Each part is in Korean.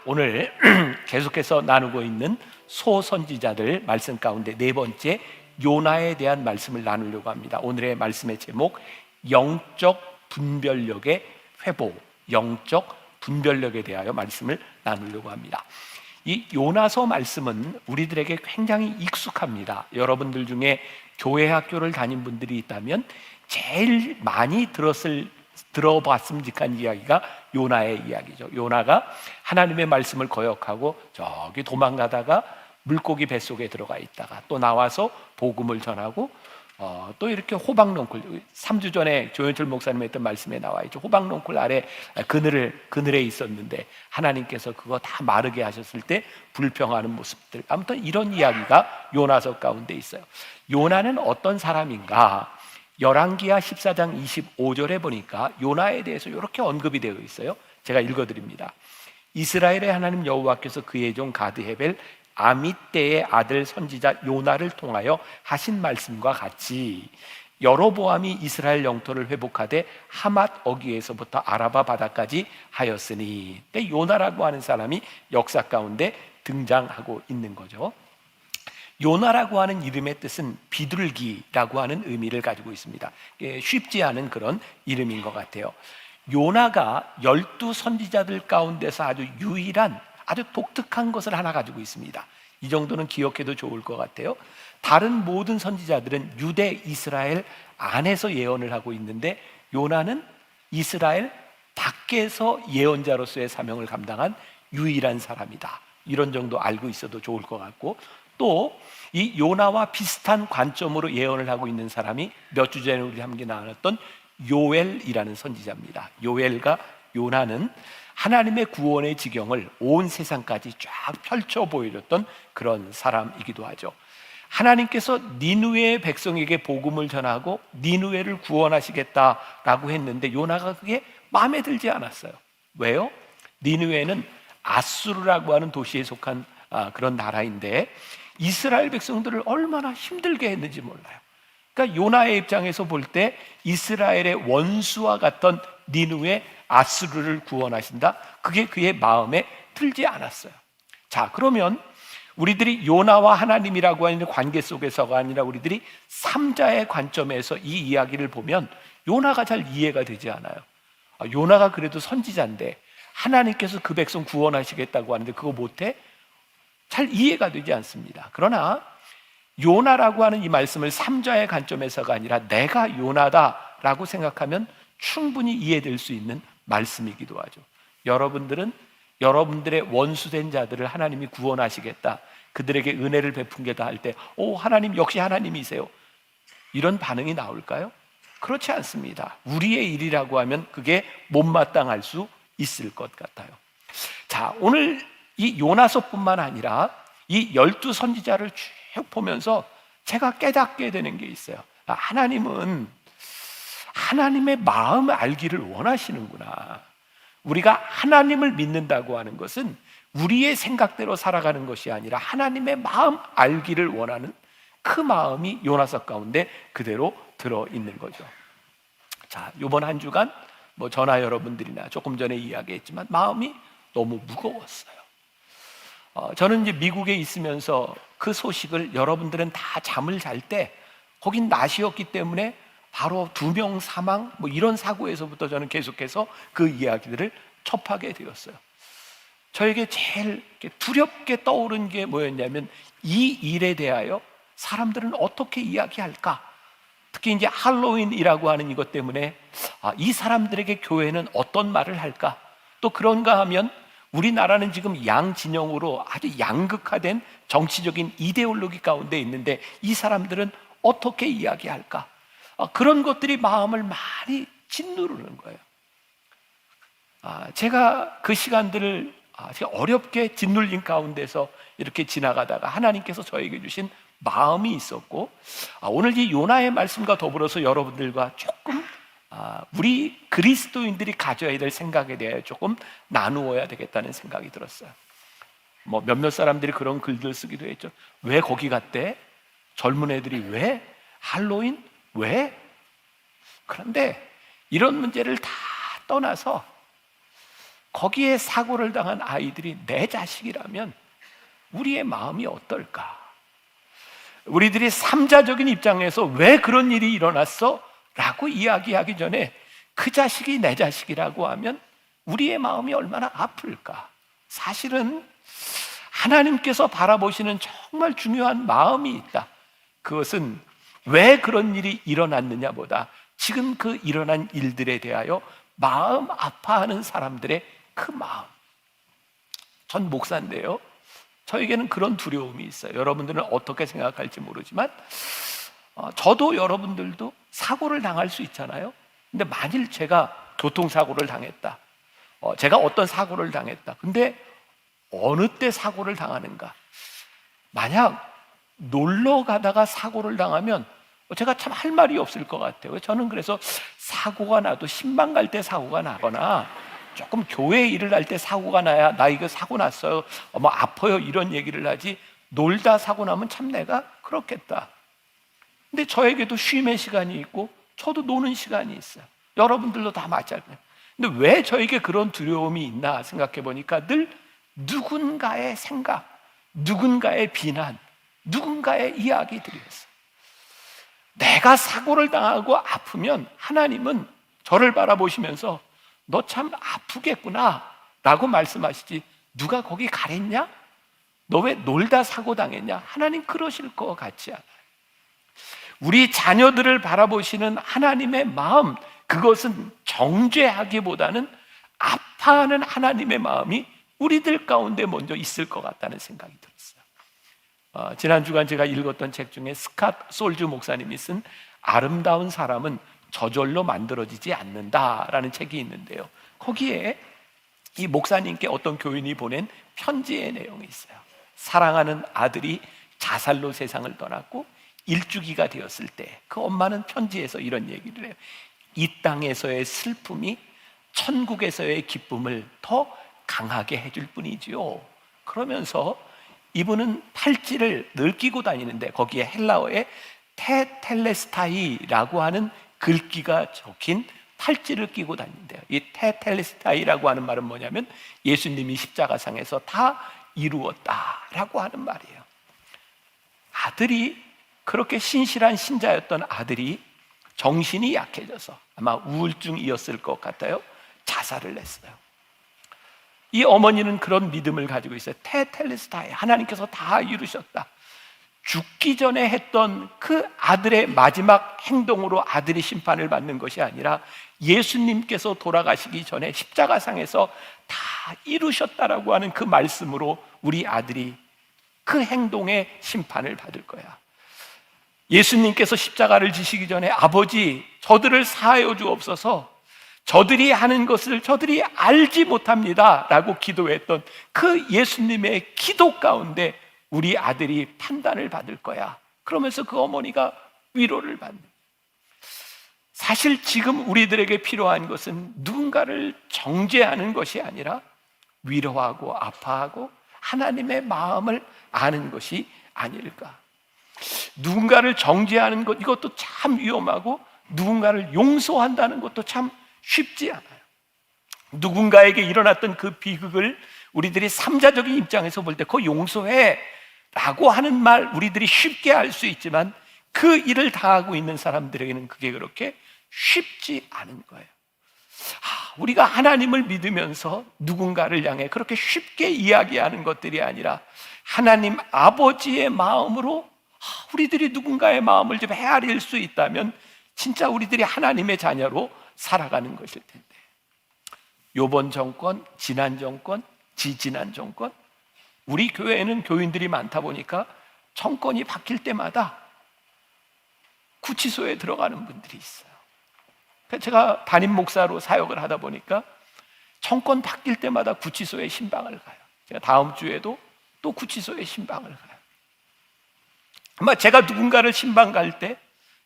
오늘 계속해서 나누고 있는 소선지자들 말씀 가운데 네 번째 요나에 대한 말씀을 나누려고 합니다. 오늘의 말씀의 제목, 영적 분별력의 회복, 영적 분별력에 대하여 말씀을 나누려고 합니다. 이 요나서 말씀은 우리들에게 굉장히 익숙합니다. 여러분들 중에 교회 학교를 다닌 분들이 있다면 제일 많이 들어봤음직한 이야기가 요나의 이야기죠. 요나가 하나님의 말씀을 거역하고 저기 도망가다가 물고기 뱃속에 들어가 있다가 또 나와서 복음을 전하고 또 이렇게 호박농쿨, 3주 전에 조현철 목사님 했던 말씀에 나와 있죠. 호박농쿨 아래 그늘에 있었는데 하나님께서 그거 다 마르게 하셨을 때 불평하는 모습들, 아무튼 이런 이야기가 요나서 가운데 있어요. 요나는 어떤 사람인가? 열왕기하 14장 25절에 보니까 요나에 대해서 이렇게 언급이 되어 있어요. 제가 읽어드립니다. 이스라엘의 하나님 여호와께서 그의 종 가드헤벨 아미떼의 아들 선지자 요나를 통하여 하신 말씀과 같이 여로보암이 이스라엘 영토를 회복하되 하맛 어귀에서부터 아라바 바다까지 하였으니, 때 요나라고 하는 사람이 역사 가운데 등장하고 있는 거죠. 요나라고 하는 이름의 뜻은 비둘기라고 하는 의미를 가지고 있습니다. 쉽지 않은 그런 이름인 것 같아요. 요나가 12선지자들 가운데서 아주 유일한, 아주 독특한 것을 하나 가지고 있습니다. 이 정도는 기억해도 좋을 것 같아요. 다른 모든 선지자들은 유대 이스라엘 안에서 예언을 하고 있는데 요나는 이스라엘 밖에서 예언자로서의 사명을 감당한 유일한 사람이다. 이런 정도 알고 있어도 좋을 것 같고, 또 이 요나와 비슷한 관점으로 예언을 하고 있는 사람이 몇 주 전에 우리 함께 나눴던 요엘이라는 선지자입니다. 요엘과 요나는 하나님의 구원의 지경을 온 세상까지 쫙 펼쳐 보여줬던 그런 사람이기도 하죠. 하나님께서 니느웨의 백성에게 복음을 전하고 니느웨를 구원하시겠다라고 했는데 요나가 그게 마음에 들지 않았어요. 왜요? 니느웨는 아수르라고 하는 도시에 속한 그런 나라인데 이스라엘 백성들을 얼마나 힘들게 했는지 몰라요. 그러니까 요나의 입장에서 볼 때 이스라엘의 원수와 같던 니느웨 아수르를 구원하신다, 그게 그의 마음에 들지 않았어요. 자, 그러면 우리들이 요나와 하나님이라고 하는 관계 속에서가 아니라 우리들이 삼자의 관점에서 이 이야기를 보면 요나가 잘 이해가 되지 않아요. 요나가 그래도 선지자인데 하나님께서 그 백성 구원하시겠다고 하는데 그거 못해? 잘 이해가 되지 않습니다. 그러나 요나라고 하는 이 말씀을 삼자의 관점에서가 아니라 내가 요나다라고 생각하면 충분히 이해될 수 있는 말씀이기도 하죠. 여러분들은 여러분들의 원수된 자들을 하나님이 구원하시겠다, 그들에게 은혜를 베푼겠다 할 때 하나님 역시 하나님이세요, 이런 반응이 나올까요? 그렇지 않습니다. 우리의 일이라고 하면 그게 못마땅할 수 있을 것 같아요. 자, 오늘 이 요나서뿐만 아니라 이 12선지자를 쭉 보면서 제가 깨닫게 되는 게 있어요. 하나님은 하나님의 마음을 알기를 원하시는구나. 우리가 하나님을 믿는다고 하는 것은 우리의 생각대로 살아가는 것이 아니라 하나님의 마음 알기를 원하는 그 마음이 요나서 가운데 그대로 들어있는 거죠. 자, 이번 한 주간 전하 여러분들이나 조금 전에 이야기했지만 마음이 너무 무거웠어요. 저는 이제 미국에 있으면서 그 소식을, 여러분들은 다 잠을 잘 때 거긴 낮이었기 때문에 바로 2명 사망 이런 사고에서부터 저는 계속해서 그 이야기들을 접하게 되었어요. 저에게 제일 두렵게 떠오른 게 뭐였냐면 이 일에 대하여 사람들은 어떻게 이야기할까? 특히 이제 할로윈이라고 하는 이것 때문에 이 사람들에게 교회는 어떤 말을 할까? 또 그런가 하면 우리나라는 지금 양진영으로 아주 양극화된 정치적인 이데올로기 가운데 있는데 이 사람들은 어떻게 이야기할까? 그런 것들이 마음을 많이 짓누르는 거예요. 제가 그 시간들을 어렵게 짓눌린 가운데서 이렇게 지나가다가 하나님께서 저에게 주신 마음이 있었고, 오늘 이 요나의 말씀과 더불어서 여러분들과 조금 우리 그리스도인들이 가져야 될 생각에 대해 조금 나누어야 되겠다는 생각이 들었어요. 몇몇 사람들이 그런 글들 쓰기도 했죠. 왜 거기 갔대? 젊은 애들이 왜? 할로윈? 왜? 그런데 이런 문제를 다 떠나서 거기에 사고를 당한 아이들이 내 자식이라면 우리의 마음이 어떨까? 우리들이 삼자적인 입장에서 왜 그런 일이 일어났어? 라고 이야기하기 전에 그 자식이 내 자식이라고 하면 우리의 마음이 얼마나 아플까? 사실은 하나님께서 바라보시는 정말 중요한 마음이 있다. 그것은 왜 그런 일이 일어났느냐보다 지금 그 일어난 일들에 대하여 마음 아파하는 사람들의 그 마음. 전 목사인데요, 저에게는 그런 두려움이 있어요. 여러분들은 어떻게 생각할지 모르지만 저도 여러분들도 사고를 당할 수 있잖아요. 근데 만일 제가 교통사고를 당했다, 제가 어떤 사고를 당했다. 근데 어느 때 사고를 당하는가? 만약 놀러 가다가 사고를 당하면 제가 참 할 말이 없을 것 같아요. 저는 그래서 사고가 나도 신방 갈 때 사고가 나거나 조금 교회 일을 할 때 사고가 나야 나 이거 사고 났어요, 뭐 아파요, 이런 얘기를 하지, 놀다 사고 나면 참 내가 그렇겠다. 근데 저에게도 쉼의 시간이 있고 저도 노는 시간이 있어요. 여러분들도 다 마찬가지예요. 근데 왜 저에게 그런 두려움이 있나 생각해 보니까 늘 누군가의 생각, 누군가의 비난, 누군가의 이야기들이었어요. 내가 사고를 당하고 아프면 하나님은 저를 바라보시면서 너 참 아프겠구나 라고 말씀하시지, 누가 거기 가랬냐? 너 왜 놀다 사고 당했냐? 하나님 그러실 것 같지 않아요. 우리 자녀들을 바라보시는 하나님의 마음, 그것은 정죄하기보다는 아파하는 하나님의 마음이 우리들 가운데 먼저 있을 것 같다는 생각이 들었어요. 지난 주간 제가 읽었던 책 중에 스캇 솔주 목사님이 쓴 아름다운 사람은 저절로 만들어지지 않는다라는 책이 있는데요, 거기에 이 목사님께 어떤 교인이 보낸 편지의 내용이 있어요. 사랑하는 아들이 자살로 세상을 떠났고 일주기가 되었을 때 그 엄마는 편지에서 이런 얘기를 해요. 이 땅에서의 슬픔이 천국에서의 기쁨을 더 강하게 해줄 뿐이지요. 그러면서 이분은 팔찌를 늘 끼고 다니는데 거기에 헬라어에 테텔레스타이라고 하는 글귀가 적힌 팔찌를 끼고 다닌대요. 이 테텔레스타이라고 하는 말은 뭐냐면 예수님이 십자가상에서 다 이루었다라고 하는 말이에요. 아들이, 그렇게 신실한 신자였던 아들이 정신이 약해져서 아마 우울증이었을 것 같아요. 자살을 했어요. 이 어머니는 그런 믿음을 가지고 있어요. 테텔레스타이, 하나님께서 다 이루셨다. 죽기 전에 했던 그 아들의 마지막 행동으로 아들이 심판을 받는 것이 아니라 예수님께서 돌아가시기 전에 십자가상에서 다 이루셨다라고 하는 그 말씀으로 우리 아들이 그 행동의 심판을 받을 거야. 예수님께서 십자가를 지시기 전에 아버지, 저들을 사하여 주옵소서, 저들이 하는 것을 저들이 알지 못합니다 라고 기도했던 그 예수님의 기도 가운데 우리 아들이 판단을 받을 거야. 그러면서 그 어머니가 위로를 받는. 사실 지금 우리들에게 필요한 것은 누군가를 정죄하는 것이 아니라 위로하고 아파하고 하나님의 마음을 아는 것이 아닐까. 누군가를 정죄하는 것, 이것도 참 위험하고 누군가를 용서한다는 것도 참 쉽지 않아요. 누군가에게 일어났던 그 비극을 우리들이 삼자적인 입장에서 볼 때 그 용서해 라고 하는 말 우리들이 쉽게 할 수 있지만 그 일을 당하고 있는 사람들에게는 그게 그렇게 쉽지 않은 거예요. 우리가 하나님을 믿으면서 누군가를 향해 그렇게 쉽게 이야기하는 것들이 아니라 하나님 아버지의 마음으로 우리들이 누군가의 마음을 좀 헤아릴 수 있다면 진짜 우리들이 하나님의 자녀로 살아가는 것일 텐데, 요번 정권, 지난 정권, 지지난 정권, 우리 교회에는 교인들이 많다 보니까 정권이 바뀔 때마다 구치소에 들어가는 분들이 있어요. 제가 담임 목사로 사역을 하다 보니까 정권 바뀔 때마다 구치소에 신방을 가요. 제가 다음 주에도 또 구치소에 신방을 가요. 아마 제가 누군가를 신방 갈 때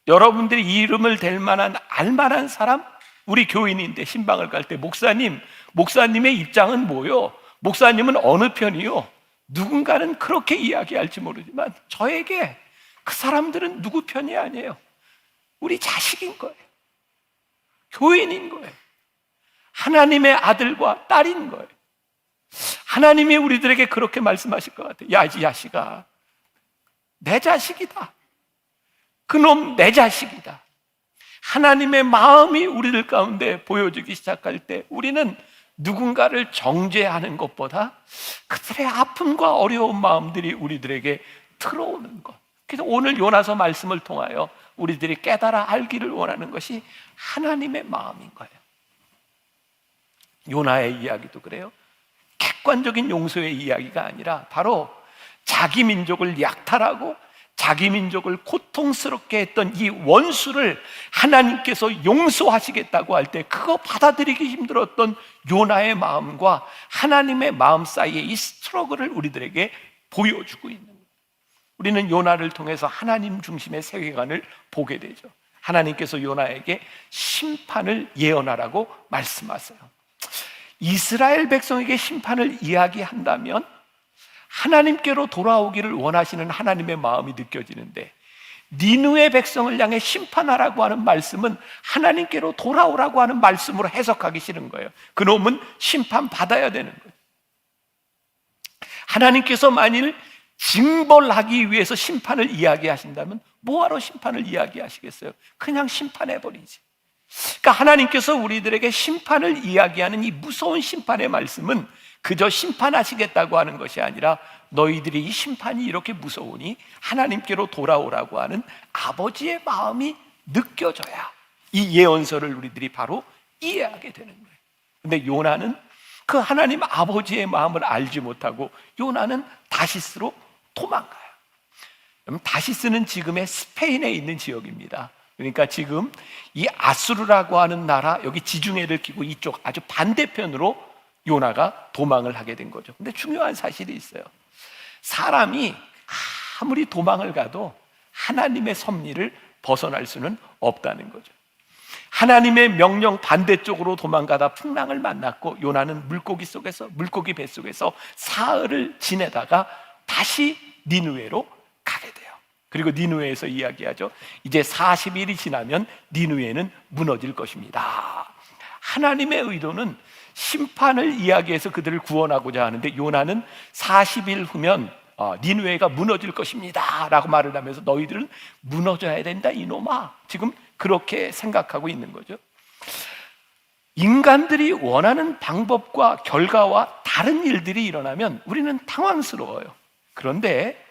여러분들이 이름을 댈 만한 알만한 사람, 우리 교인인데 신방을 갈 때 목사님의 입장은 뭐요? 목사님은 어느 편이요? 누군가는 그렇게 이야기할지 모르지만 저에게 그 사람들은 누구 편이 아니에요. 우리 자식인 거예요. 교인인 거예요. 하나님의 아들과 딸인 거예요. 하나님이 우리들에게 그렇게 말씀하실 것 같아요. 야, 이 자식아, 내 자식이다. 그놈 내 자식이다. 하나님의 마음이 우리들 가운데 보여지기 시작할 때 우리는 누군가를 정죄하는 것보다 그들의 아픔과 어려운 마음들이 우리들에게 들어오는 것. 그래서 오늘 요나서 말씀을 통하여 우리들이 깨달아 알기를 원하는 것이 하나님의 마음인 거예요. 요나의 이야기도 그래요. 객관적인 용서의 이야기가 아니라 바로 자기 민족을 약탈하고 자기 민족을 고통스럽게 했던 이 원수를 하나님께서 용서하시겠다고 할 때 그거 받아들이기 힘들었던 요나의 마음과 하나님의 마음 사이의 이 스트러글을 우리들에게 보여주고 있는 거예요. 우리는 요나를 통해서 하나님 중심의 세계관을 보게 되죠. 하나님께서 요나에게 심판을 예언하라고 말씀하세요. 이스라엘 백성에게 심판을 이야기한다면 하나님께로 돌아오기를 원하시는 하나님의 마음이 느껴지는데, 니느웨 백성을 향해 심판하라고 하는 말씀은 하나님께로 돌아오라고 하는 말씀으로 해석하기 싫은 거예요. 그놈은 심판받아야 되는 거예요. 하나님께서 만일 징벌하기 위해서 심판을 이야기하신다면 뭐하러 심판을 이야기하시겠어요? 그냥 심판해버리지. 그러니까 하나님께서 우리들에게 심판을 이야기하는 이 무서운 심판의 말씀은 그저 심판하시겠다고 하는 것이 아니라 너희들이 이 심판이 이렇게 무서우니 하나님께로 돌아오라고 하는 아버지의 마음이 느껴져야 이 예언서를 우리들이 바로 이해하게 되는 거예요. 근데 요나는 그 하나님 아버지의 마음을 알지 못하고 요나는 다시스로 도망가요. 그럼 다시스는 지금의 스페인에 있는 지역입니다. 그러니까 지금 이 아수르라고 하는 나라, 여기 지중해를 끼고 이쪽 아주 반대편으로 요나가 도망을 하게 된 거죠. 근데 중요한 사실이 있어요. 사람이 아무리 도망을 가도 하나님의 섭리를 벗어날 수는 없다는 거죠. 하나님의 명령 반대쪽으로 도망가다 풍랑을 만났고 요나는 물고기 뱃속에서 사흘을 지내다가 다시 니느웨로 가게 돼요. 그리고 니느웨에서 이야기하죠. 이제 40일이 지나면 니느웨는 무너질 것입니다. 하나님의 의도는 심판을 이야기해서 그들을 구원하고자 하는데 요나는 40일 후면 니느웨가 무너질 것입니다 라고 말을 하면서 너희들은 무너져야 된다 이놈아, 지금 그렇게 생각하고 있는 거죠. 인간들이 원하는 방법과 결과와 다른 일들이 일어나면 우리는 당황스러워요. 그런데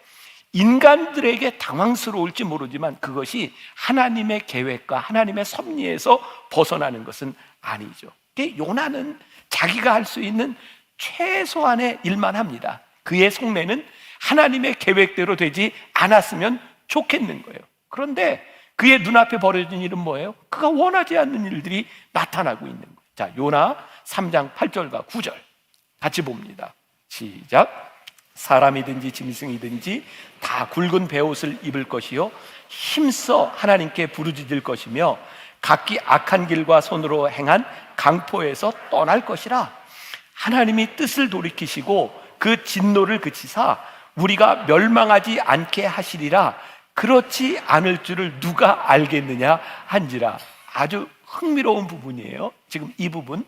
인간들에게 당황스러울지 모르지만 그것이 하나님의 계획과 하나님의 섭리에서 벗어나는 것은 아니죠. 요나는 자기가 할 수 있는 최소한의 일만 합니다. 그의 속내는 하나님의 계획대로 되지 않았으면 좋겠는 거예요. 그런데 그의 눈앞에 벌어진 일은 뭐예요? 그가 원하지 않는 일들이 나타나고 있는 거예요. 자, 요나 3장 8절과 9절 같이 봅니다. 시작. 사람이든지 짐승이든지 다 굵은 베옷을 입을 것이요 힘써 하나님께 부르짖을 것이며 각기 악한 길과 손으로 행한 강포에서 떠날 것이라. 하나님이 뜻을 돌이키시고 그 진노를 그치사 우리가 멸망하지 않게 하시리라. 그렇지 않을 줄을 누가 알겠느냐 한지라. 아주 흥미로운 부분이에요. 지금 이 부분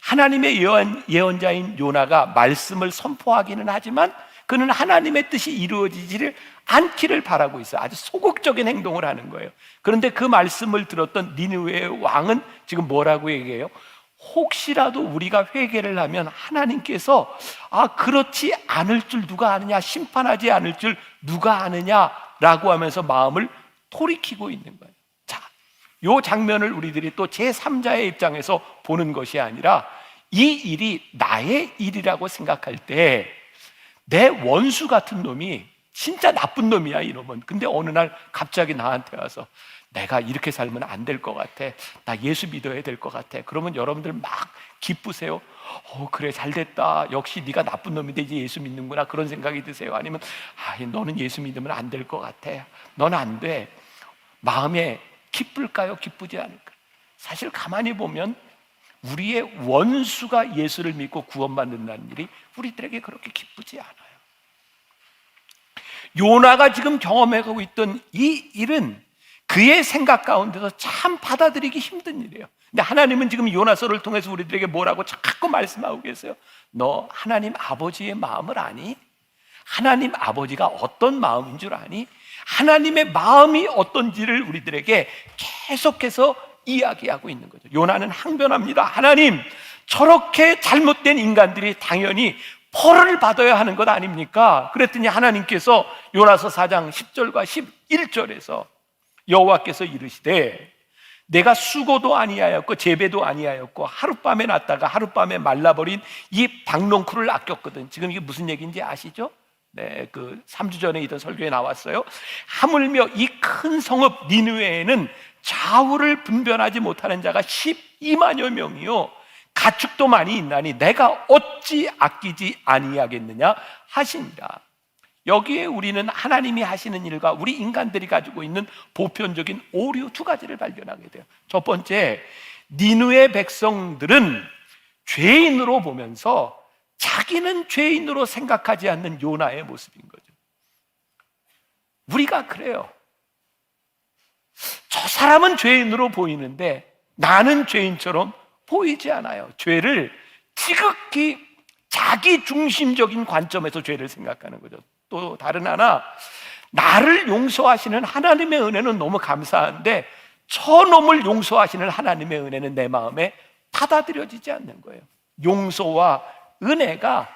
하나님의 예언자인 요나가 말씀을 선포하기는 하지만 그는 하나님의 뜻이 이루어지지를 않기를 바라고 있어요. 아주 소극적인 행동을 하는 거예요. 그런데 그 말씀을 들었던 니느웨의 왕은 지금 뭐라고 얘기해요? 혹시라도 우리가 회개를 하면 하나님께서 그렇지 않을 줄 누가 아느냐, 심판하지 않을 줄 누가 아느냐라고 하면서 마음을 돌이키고 있는 거예요. 자, 이 장면을 우리들이 또 제3자의 입장에서 보는 것이 아니라 이 일이 나의 일이라고 생각할 때 내 원수 같은 놈이 진짜 나쁜 놈이야, 이놈은. 근데 어느 날 갑자기 나한테 와서 내가 이렇게 살면 안 될 것 같아, 나 예수 믿어야 될 것 같아. 그러면 여러분들 막 기쁘세요. 그래, 잘됐다, 역시 네가 나쁜 놈인데 이제 예수 믿는구나, 그런 생각이 드세요? 아니면 너는 예수 믿으면 안 될 것 같아, 넌 안 돼. 마음에 기쁠까요, 기쁘지 않을까요? 사실 가만히 보면 우리의 원수가 예수를 믿고 구원받는다는 일이 우리들에게 그렇게 기쁘지 않아요. 요나가 지금 경험해가고 있던 이 일은 그의 생각 가운데서 참 받아들이기 힘든 일이에요. 근데 하나님은 지금 요나서를 통해서 우리들에게 뭐라고 자꾸 말씀하고 계세요? 너 하나님 아버지의 마음을 아니? 하나님 아버지가 어떤 마음인 줄 아니? 하나님의 마음이 어떤지를 우리들에게 계속해서 이야기하고 있는 거죠. 요나는 항변합니다. 하나님, 저렇게 잘못된 인간들이 당연히 벌을 받아야 하는 것 아닙니까? 그랬더니 하나님께서 요나서 4장 10절과 11절에서 여호와께서 이르시되 내가 수고도 아니하였고 재배도 아니하였고 하룻밤에 났다가 하룻밤에 말라버린 이 박농쿨을 아꼈거든. 지금 이게 무슨 얘기인지 아시죠? 네, 그 3주 전에 있던 설교에 나왔어요. 하물며 이 큰 성읍 니느웨에는 좌우를 분별하지 못하는 자가 12만여 명이요 가축도 많이 있나니 내가 어찌 아끼지 아니하겠느냐 하시니라. 여기에 우리는 하나님이 하시는 일과 우리 인간들이 가지고 있는 보편적인 오류 두 가지를 발견하게 돼요. 첫 번째, 니느웨 백성들은 죄인으로 보면서 자기는 죄인으로 생각하지 않는 요나의 모습인 거죠. 우리가 그래요. 저 사람은 죄인으로 보이는데 나는 죄인처럼 보이지 않아요. 죄를 지극히 자기 중심적인 관점에서 죄를 생각하는 거죠. 또 다른 하나, 나를 용서하시는 하나님의 은혜는 너무 감사한데 저놈을 용서하시는 하나님의 은혜는 내 마음에 받아들여지지 않는 거예요. 용서와 은혜가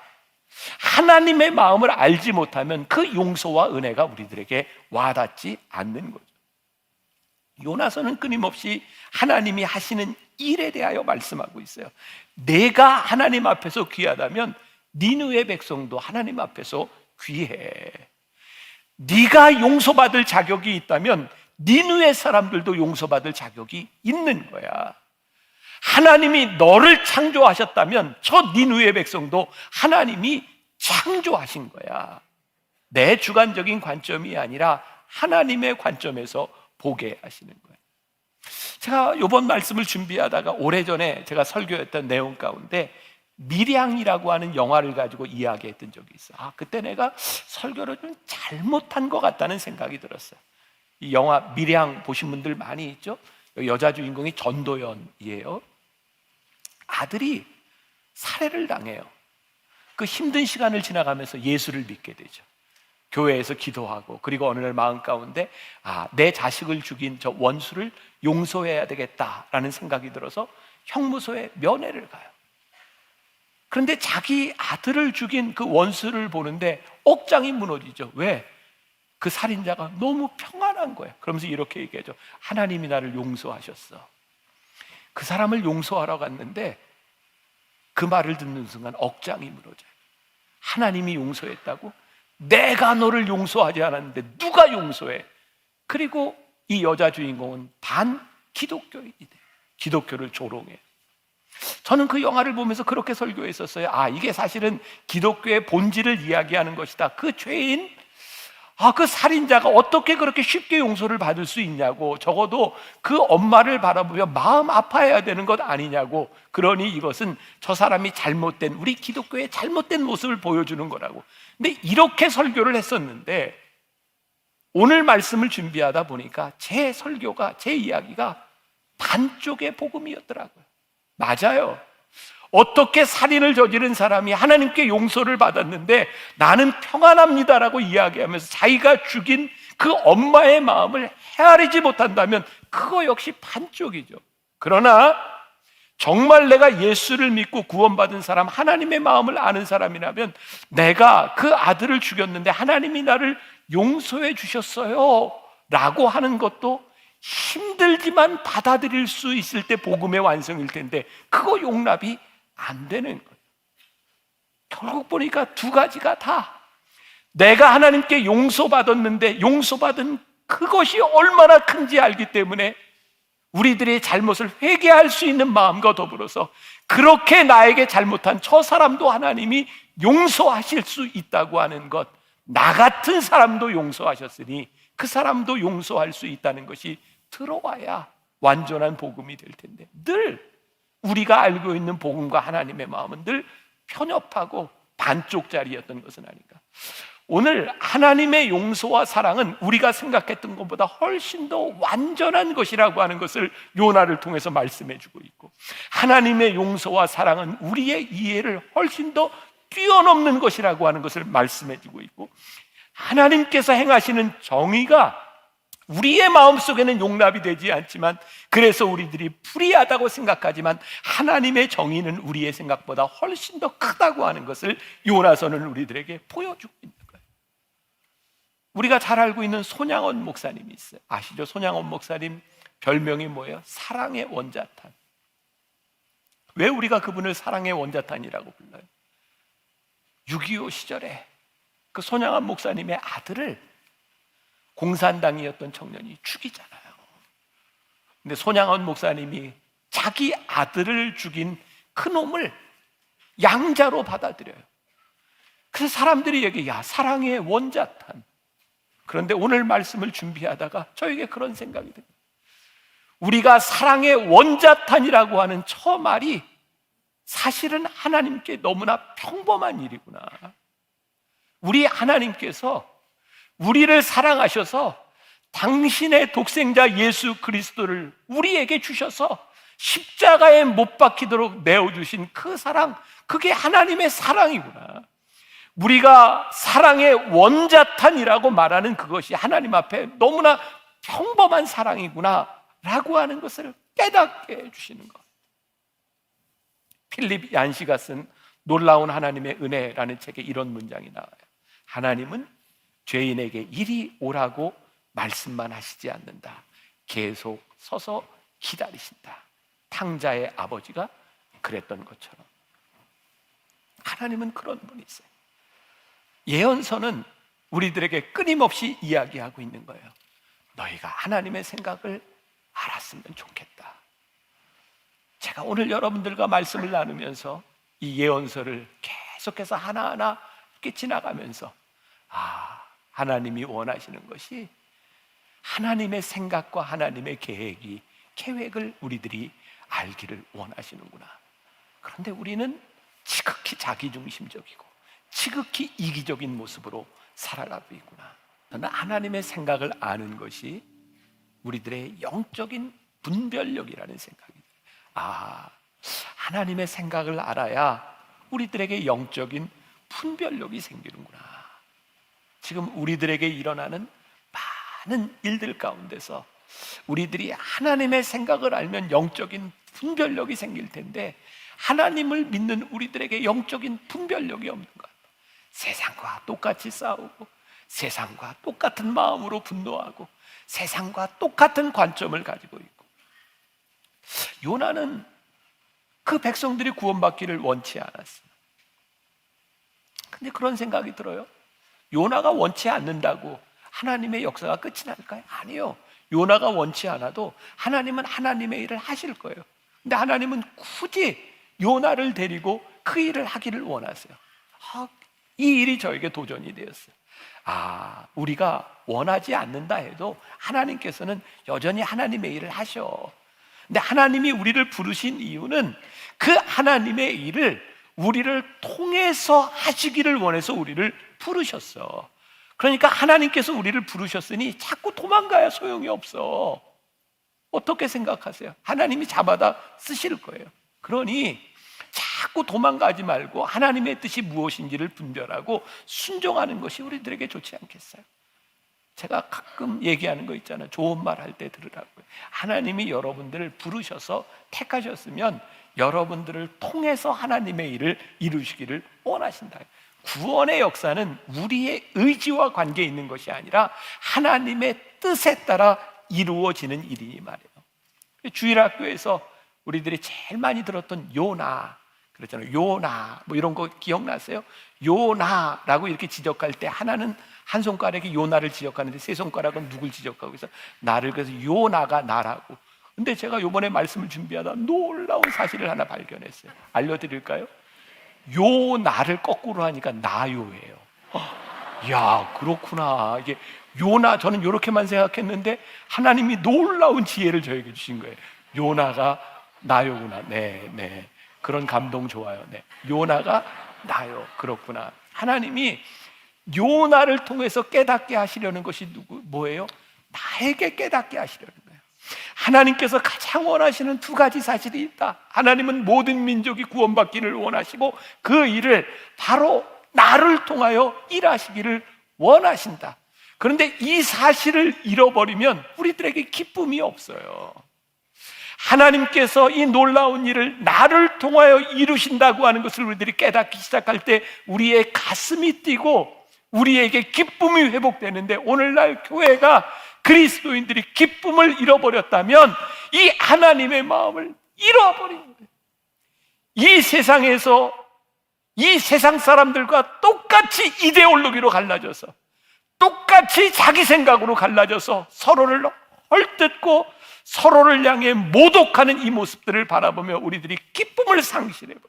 하나님의 마음을 알지 못하면 그 용서와 은혜가 우리들에게 와닿지 않는 거죠. 요나서는 끊임없이 하나님이 하시는 일에 대하여 말씀하고 있어요. 내가 하나님 앞에서 귀하다면 니느웨 백성도 하나님 앞에서 귀해. 네가 용서받을 자격이 있다면 니느웨 사람들도 용서받을 자격이 있는 거야. 하나님이 너를 창조하셨다면 저 니느웨 백성도 하나님이 창조하신 거야. 내 주관적인 관점이 아니라 하나님의 관점에서 보게 하시는 거예요. 제가 이번 말씀을 준비하다가 오래전에 제가 설교했던 내용 가운데 밀양이라고 하는 영화를 가지고 이야기했던 적이 있어요. 그때 내가 설교를 좀 잘못한 것 같다는 생각이 들었어요. 이 영화 밀양 보신 분들 많이 있죠? 여자 주인공이 전도연이에요. 아들이 살해를 당해요. 그 힘든 시간을 지나가면서 예수를 믿게 되죠. 교회에서 기도하고, 그리고 어느 날 마음 가운데 내 자식을 죽인 저 원수를 용서해야 되겠다라는 생각이 들어서 형무소에 면회를 가요. 그런데 자기 아들을 죽인 그 원수를 보는데 억장이 무너지죠. 왜? 그 살인자가 너무 평안한 거예요. 그러면서 이렇게 얘기하죠. 하나님이 나를 용서하셨어. 그 사람을 용서하러 갔는데 그 말을 듣는 순간 억장이 무너져요. 하나님이 용서했다고? 내가 너를 용서하지 않았는데 누가 용서해? 그리고 이 여자 주인공은 반 기독교인이 돼요. 기독교를 조롱해요. 저는 그 영화를 보면서 그렇게 설교했었어요. 이게 사실은 기독교의 본질을 이야기하는 것이다. 그 죄인, 그 살인자가 어떻게 그렇게 쉽게 용서를 받을 수 있냐고. 적어도 그 엄마를 바라보며 마음 아파해야 되는 것 아니냐고. 그러니 이것은 저 사람이 잘못된, 우리 기독교의 잘못된 모습을 보여주는 거라고. 근데 이렇게 설교를 했었는데 오늘 말씀을 준비하다 보니까 제 설교가, 제 이야기가 반쪽의 복음이었더라고요. 맞아요. 어떻게 살인을 저지른 사람이 하나님께 용서를 받았는데 나는 평안합니다라고 이야기하면서 자기가 죽인 그 엄마의 마음을 헤아리지 못한다면 그거 역시 반쪽이죠. 그러나 정말 내가 예수를 믿고 구원받은 사람, 하나님의 마음을 아는 사람이라면 내가 그 아들을 죽였는데 하나님이 나를 용서해 주셨어요 라고 하는 것도 힘들지만 받아들일 수 있을 때 복음의 완성일 텐데 그거 용납이 안 되는 거예요. 결국 보니까 두 가지가 다 내가 하나님께 용서받았는데 용서받은 그것이 얼마나 큰지 알기 때문에 우리들의 잘못을 회개할 수 있는 마음과 더불어서 그렇게 나에게 잘못한 저 사람도 하나님이 용서하실 수 있다고 하는 것, 나 같은 사람도 용서하셨으니 그 사람도 용서할 수 있다는 것이 들어와야 완전한 복음이 될 텐데 늘 우리가 알고 있는 복음과 하나님의 마음은 늘 편협하고 반쪽짜리였던 것은 아닌가. 오늘 하나님의 용서와 사랑은 우리가 생각했던 것보다 훨씬 더 완전한 것이라고 하는 것을 요나를 통해서 말씀해 주고 있고, 하나님의 용서와 사랑은 우리의 이해를 훨씬 더 뛰어넘는 것이라고 하는 것을 말씀해 주고 있고, 하나님께서 행하시는 정의가 우리의 마음속에는 용납이 되지 않지만, 그래서 우리들이 불의하다고 생각하지만 하나님의 정의는 우리의 생각보다 훨씬 더 크다고 하는 것을 요나서는 우리들에게 보여주고 있는 거예요. 우리가 잘 알고 있는 손양원 목사님이 있어요. 아시죠? 손양원 목사님 별명이 뭐예요? 사랑의 원자탄. 왜 우리가 그분을 사랑의 원자탄이라고 불러요? 6.25 시절에 그 손양원 목사님의 아들을 공산당이었던 청년이 죽이잖아요. 근데 손양원 목사님이 자기 아들을 죽인 그 놈을 양자로 받아들여요. 그래서 사람들이 얘기해, 야, 사랑의 원자탄. 그런데 오늘 말씀을 준비하다가 저에게 그런 생각이 듭니다. 우리가 사랑의 원자탄이라고 하는 저 말이 사실은 하나님께 너무나 평범한 일이구나. 우리 하나님께서 우리를 사랑하셔서 당신의 독생자 예수 그리스도를 우리에게 주셔서 십자가에 못 박히도록 내어주신 그 사랑, 그게 하나님의 사랑이구나. 우리가 사랑의 원자탄이라고 말하는 그것이 하나님 앞에 너무나 평범한 사랑이구나 라고 하는 것을 깨닫게 해주시는 것. 필립 얀시가 쓴 놀라운 하나님의 은혜라는 책에 이런 문장이 나와요. 하나님은 죄인에게 이리 오라고 말씀만 하시지 않는다. 계속 서서 기다리신다. 탕자의 아버지가 그랬던 것처럼 하나님은 그런 분이세요. 예언서는 우리들에게 끊임없이 이야기하고 있는 거예요. 너희가 하나님의 생각을 알았으면 좋겠다. 제가 오늘 여러분들과 말씀을 나누면서 이 예언서를 계속해서 하나하나 이렇게 지나가면서 하나님이 원하시는 것이 하나님의 생각과 하나님의 계획을 우리들이 알기를 원하시는구나. 그런데 우리는 지극히 자기중심적이고 지극히 이기적인 모습으로 살아가고 있구나. 저는 하나님의 생각을 아는 것이 우리들의 영적인 분별력이라는 생각이 들어요. 하나님의 생각을 알아야 우리들에게 영적인 분별력이 생기는구나. 지금 우리들에게 일어나는 많은 일들 가운데서 우리들이 하나님의 생각을 알면 영적인 분별력이 생길 텐데, 하나님을 믿는 우리들에게 영적인 분별력이 없는 것. 세상과 똑같이 싸우고 세상과 똑같은 마음으로 분노하고 세상과 똑같은 관점을 가지고 있고, 요나는 그 백성들이 구원받기를 원치 않았어요. 근데 그런 생각이 들어요. 요나가 원치 않는다고 하나님의 역사가 끝이 날까요? 아니요. 요나가 원치 않아도 하나님은 하나님의 일을 하실 거예요. 근데 하나님은 굳이 요나를 데리고 그 일을 하기를 원하세요. 이 일이 저에게 도전이 되었어요. 우리가 원하지 않는다 해도 하나님께서는 여전히 하나님의 일을 하셔. 근데 하나님이 우리를 부르신 이유는 그 하나님의 일을 우리를 통해서 하시기를 원해서 우리를 부르셨어. 그러니까 하나님께서 우리를 부르셨으니 자꾸 도망가야 소용이 없어. 어떻게 생각하세요? 하나님이 잡아다 쓰실 거예요. 그러니 자꾸 도망가지 말고 하나님의 뜻이 무엇인지를 분별하고 순종하는 것이 우리들에게 좋지 않겠어요? 제가 가끔 얘기하는 거 있잖아요. 좋은 말 할 때 들으라고요. 하나님이 여러분들을 부르셔서 택하셨으면 여러분들을 통해서 하나님의 일을 이루시기를 원하신다. 구원의 역사는 우리의 의지와 관계 있는 것이 아니라 하나님의 뜻에 따라 이루어지는 일이니 말이에요. 주일학교에서 우리들이 제일 많이 들었던 요나, 그렇잖아요. 요나 뭐 이런 거 기억나세요? 요나라고 이렇게 지적할 때 하나는 한 손가락이 요나를 지적하는데 세 손가락은 누굴 지적하고 있어? 나를. 그래서 요나가 나라고. 근데 제가 이번에 말씀을 준비하다 놀라운 사실을 하나 발견했어요. 알려드릴까요? 요나를 거꾸로 하니까 나요예요. 야, 그렇구나. 이게 요나, 저는 이렇게만 생각했는데 하나님이 놀라운 지혜를 저에게 주신 거예요. 요나가 나요구나. 네. 그런 감동 좋아요. 네. 요나가 나요. 그렇구나. 하나님이 요나를 통해서 깨닫게 하시려는 것이 뭐예요? 나에게 깨닫게 하시려는 거예요. 하나님께서 가장 원하시는 두 가지 사실이 있다. 하나님은 모든 민족이 구원받기를 원하시고 그 일을 바로 나를 통하여 일하시기를 원하신다. 그런데 이 사실을 잃어버리면 우리들에게 기쁨이 없어요. 하나님께서 이 놀라운 일을 나를 통하여 이루신다고 하는 것을 우리들이 깨닫기 시작할 때 우리의 가슴이 뛰고 우리에게 기쁨이 회복되는데, 오늘날 교회가 그리스도인들이 기쁨을 잃어버렸다면 이 하나님의 마음을 잃어버린 거예요. 이 세상에서 이 세상 사람들과 똑같이 이데올로기로 갈라져서, 똑같이 자기 생각으로 갈라져서 서로를 헐뜯고 서로를 향해 모독하는 이 모습들을 바라보며 우리들이 기쁨을 상실해버린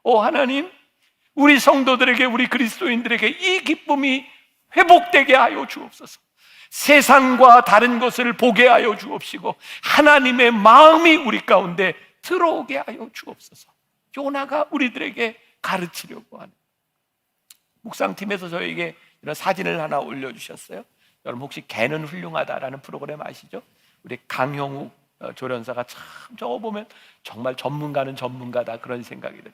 거예요. 하나님, 우리 성도들에게, 우리 그리스도인들에게 이 기쁨이 회복되게 하여 주옵소서. 세상과 다른 것을 보게 하여 주옵시고 하나님의 마음이 우리 가운데 들어오게 하여 주옵소서. 요나가 우리들에게 가르치려고 하는, 묵상팀에서 저에게 이런 사진을 하나 올려주셨어요. 여러분 혹시 개는 훌륭하다라는 프로그램 아시죠? 우리 강형욱 조련사가 참 저거 보면 정말 전문가는 전문가다 그런 생각이 들어요.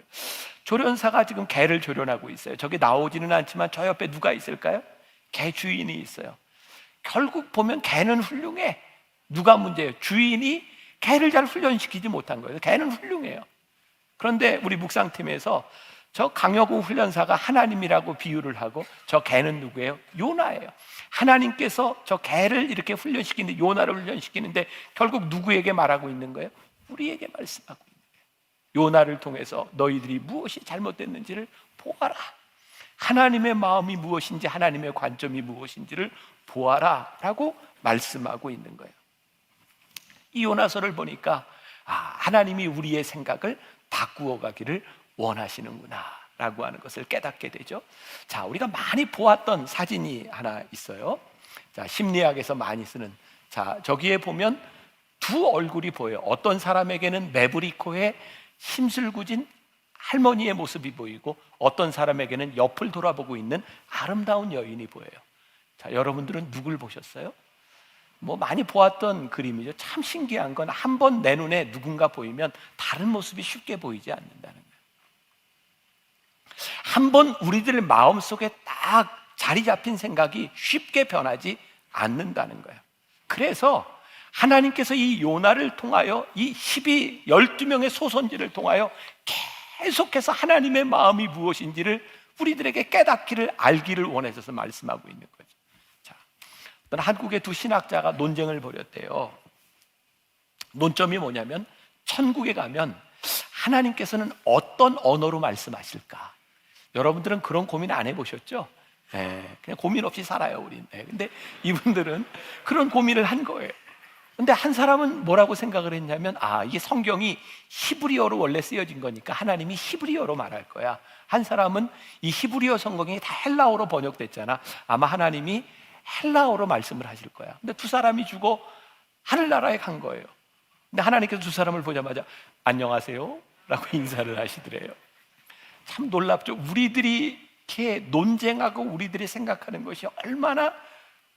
조련사가 지금 개를 조련하고 있어요. 저게 나오지는 않지만 저 옆에 누가 있을까요? 개 주인이 있어요. 결국 보면 개는 훌륭해. 누가 문제예요? 주인이 개를 잘 훈련시키지 못한 거예요. 개는 훌륭해요. 그런데 우리 묵상팀에서 저 강여구 훈련사가 하나님이라고 비유를 하고 저 개는 누구예요? 요나예요. 하나님께서 저 개를 이렇게 훈련시키는데, 요나를 훈련시키는데 결국 누구에게 말하고 있는 거예요? 우리에게 말씀하고 있는 거예요. 요나를 통해서 너희들이 무엇이 잘못됐는지를 보아라. 하나님의 마음이 무엇인지, 하나님의 관점이 무엇인지를 보아라 라고 말씀하고 있는 거예요. 이 요나서를 보니까 하나님이 우리의 생각을 바꾸어 가기를 원하시는구나 라고 하는 것을 깨닫게 되죠. 자, 우리가 많이 보았던 사진이 하나 있어요. 자, 심리학에서 많이 쓰는, 자, 저기에 보면 두 얼굴이 보여요. 어떤 사람에게는 매부리코의 심술궂은 할머니의 모습이 보이고 어떤 사람에게는 옆을 돌아보고 있는 아름다운 여인이 보여요. 자, 여러분들은 누굴 보셨어요? 많이 보았던 그림이죠. 참 신기한 건 한 번 내 눈에 누군가 보이면 다른 모습이 쉽게 보이지 않는다는 거예요. 한 번 우리들 마음속에 딱 자리 잡힌 생각이 쉽게 변하지 않는다는 거예요. 그래서 하나님께서 이 요나를 통하여 이 12명의 소선지를 통하여 계속해서 하나님의 마음이 무엇인지를 우리들에게 깨닫기를, 알기를 원하셔서 말씀하고 있는 거죠. 자, 어떤 한국의 두 신학자가 논쟁을 벌였대요. 논점이 뭐냐면, 천국에 가면 하나님께서는 어떤 언어로 말씀하실까? 여러분들은 그런 고민 안 해보셨죠? 그냥 고민 없이 살아요, 우린. 근데 이분들은 그런 고민을 한 거예요. 근데 한 사람은 뭐라고 생각을 했냐면, 이게 성경이 히브리어로 원래 쓰여진 거니까 하나님이 히브리어로 말할 거야. 한 사람은 이 히브리어 성경이 다 헬라어로 번역됐잖아. 아마 하나님이 헬라어로 말씀을 하실 거야. 근데 두 사람이 죽어 하늘나라에 간 거예요. 근데 하나님께서 두 사람을 보자마자 안녕하세요 라고 인사를 하시더래요. 참 놀랍죠. 우리들이 이렇게 논쟁하고 우리들이 생각하는 것이 얼마나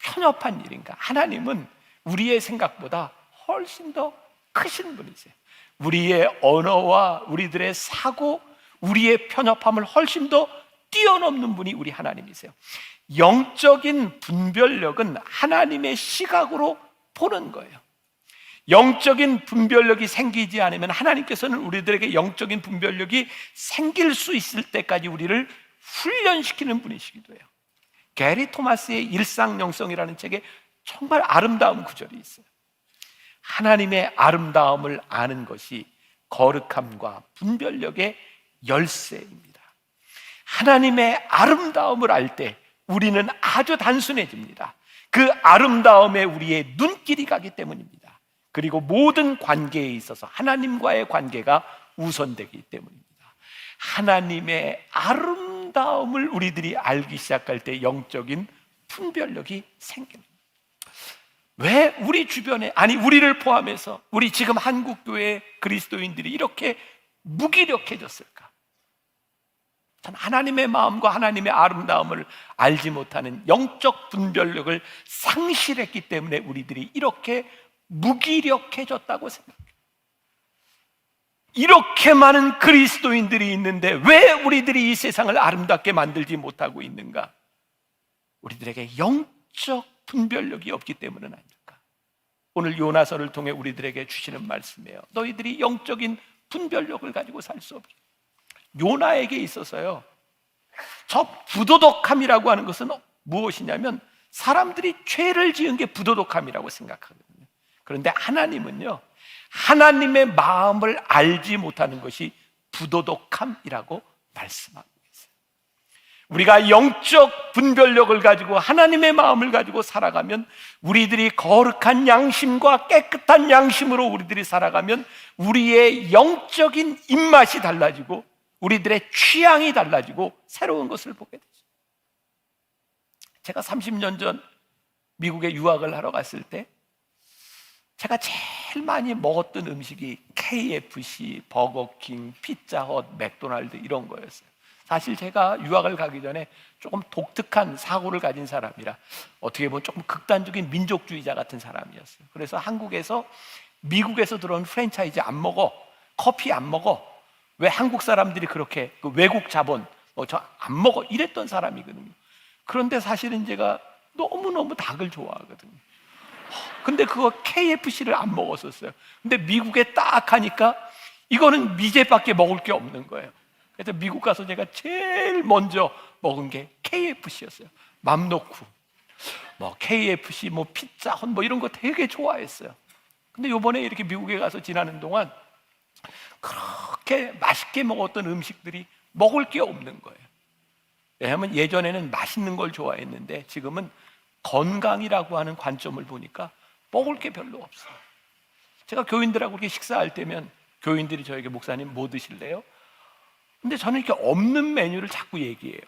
편협한 일인가. 하나님은 우리의 생각보다 훨씬 더 크신 분이세요. 우리의 언어와 우리들의 사고, 우리의 편협함을 훨씬 더 뛰어넘는 분이 우리 하나님이세요. 영적인 분별력은 하나님의 시각으로 보는 거예요. 영적인 분별력이 생기지 않으면 하나님께서는 우리들에게 영적인 분별력이 생길 수 있을 때까지 우리를 훈련시키는 분이시기도 해요. 게리 토마스의 일상영성이라는 책에 정말 아름다운 구절이 있어요. 하나님의 아름다움을 아는 것이 거룩함과 분별력의 열쇠입니다. 하나님의 아름다움을 알 때 우리는 아주 단순해집니다. 그 아름다움에 우리의 눈길이 가기 때문입니다. 그리고 모든 관계에 있어서 하나님과의 관계가 우선되기 때문입니다. 하나님의 아름다움을 우리들이 알기 시작할 때 영적인 분별력이 생깁니다. 왜 우리 주변에, 우리를 포함해서 우리 지금 한국교회 그리스도인들이 이렇게 무기력해졌을까? 전 하나님의 마음과 하나님의 아름다움을 알지 못하는 영적 분별력을 상실했기 때문에 우리들이 이렇게 무기력해졌다고 생각해요. 이렇게 많은 그리스도인들이 있는데 왜 우리들이 이 세상을 아름답게 만들지 못하고 있는가? 우리들에게 영적 분별력이 없기 때문은 아닐까? 오늘 요나서를 통해 우리들에게 주시는 말씀이에요. 너희들이 영적인 분별력을 가지고 살 수 없게. 요나에게 있어서요, 저 부도덕함이라고 하는 것은 무엇이냐면 사람들이 죄를 지은 게 부도덕함이라고 생각하거든요. 그런데 하나님은요, 하나님의 마음을 알지 못하는 것이 부도덕함이라고 말씀하고 있어요. 우리가 영적 분별력을 가지고 하나님의 마음을 가지고 살아가면, 우리들이 거룩한 양심과 깨끗한 양심으로 우리들이 살아가면 우리의 영적인 입맛이 달라지고 우리들의 취향이 달라지고 새로운 것을 보게 되죠. 제가 30년 전 미국에 유학을 하러 갔을 때 제가 제일 많이 먹었던 음식이 KFC, 버거킹, 피자헛, 맥도날드 이런 거였어요. 사실 제가 유학을 가기 전에 조금 독특한 사고를 가진 사람이라 어떻게 보면 조금 극단적인 민족주의자 같은 사람이었어요. 그래서 한국에서 미국에서 들어온 프랜차이즈 안 먹어, 커피 안 먹어, 왜 한국 사람들이 그렇게 그 외국 자본 저 안 먹어 이랬던 사람이거든요. 그런데 사실은 제가 너무너무 닭을 좋아하거든요. 근데 그거 KFC를 안 먹었었어요. 근데 미국에 딱 가니까 이거는 미제밖에 먹을 게 없는 거예요. 그래서 미국 가서 제가 제일 먼저 먹은 게 KFC였어요. 맘 놓고 뭐 KFC, 뭐 피자헛 뭐 이런 거 되게 좋아했어요. 근데 요번에 이렇게 미국에 가서 지나는 동안 그렇게 맛있게 먹었던 음식들이 먹을 게 없는 거예요. 왜냐하면 예전에는 맛있는 걸 좋아했는데 지금은 건강이라고 하는 관점을 보니까 먹을 게 별로 없어요. 제가 교인들하고 이렇게 식사할 때면 교인들이 저에게 목사님 뭐 드실래요? 근데 저는 이렇게 없는 메뉴를 자꾸 얘기해요.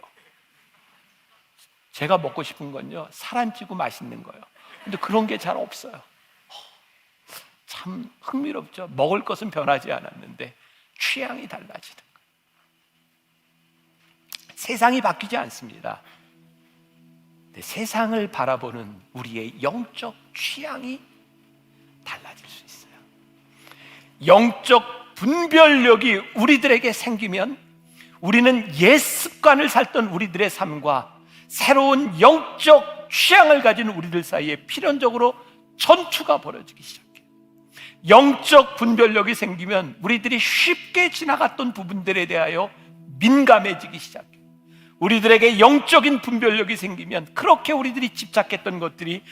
제가 먹고 싶은 건요, 살 안 찌고 맛있는 거예요. 근데 그런 게 잘 없어요. 참 흥미롭죠. 먹을 것은 변하지 않았는데 취향이 달라지는 거예요. 세상이 바뀌지 않습니다. 근데 세상을 바라보는 우리의 영적 취향이 달라질 수 있어요. 영적 분별력이 우리들에게 생기면 우리는 옛 습관을 살던 우리들의 삶과 새로운 영적 취향을 가진 우리들 사이에 필연적으로 전투가 벌어지기 시작해요. 영적 분별력이 생기면 우리들이 쉽게 지나갔던 부분들에 대하여 민감해지기 시작해요. 우리들에게 영적인 분별력이 생기면 그렇게 우리들이 집착했던 것들이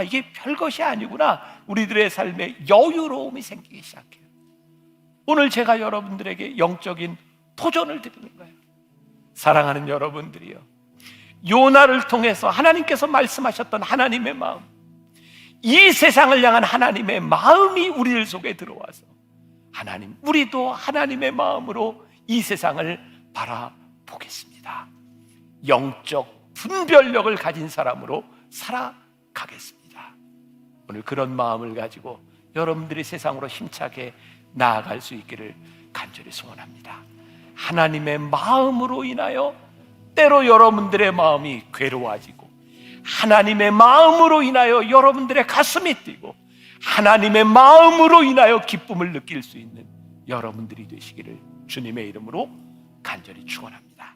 이게 별것이 아니구나, 우리들의 삶에 여유로움이 생기기 시작해요. 오늘 제가 여러분들에게 영적인 도전을 드리는 거예요. 사랑하는 여러분들이요, 요나를 통해서 하나님께서 말씀하셨던 하나님의 마음, 이 세상을 향한 하나님의 마음이 우리들 속에 들어와서 하나님, 우리도 하나님의 마음으로 이 세상을 바라보겠습니다. 영적 분별력을 가진 사람으로 살아가겠습니다. 오늘 그런 마음을 가지고 여러분들이 세상으로 힘차게 나아갈 수 있기를 간절히 소원합니다. 하나님의 마음으로 인하여 때로 여러분들의 마음이 괴로워지고, 하나님의 마음으로 인하여 여러분들의 가슴이 뛰고, 하나님의 마음으로 인하여 기쁨을 느낄 수 있는 여러분들이 되시기를 주님의 이름으로 간절히 축원합니다.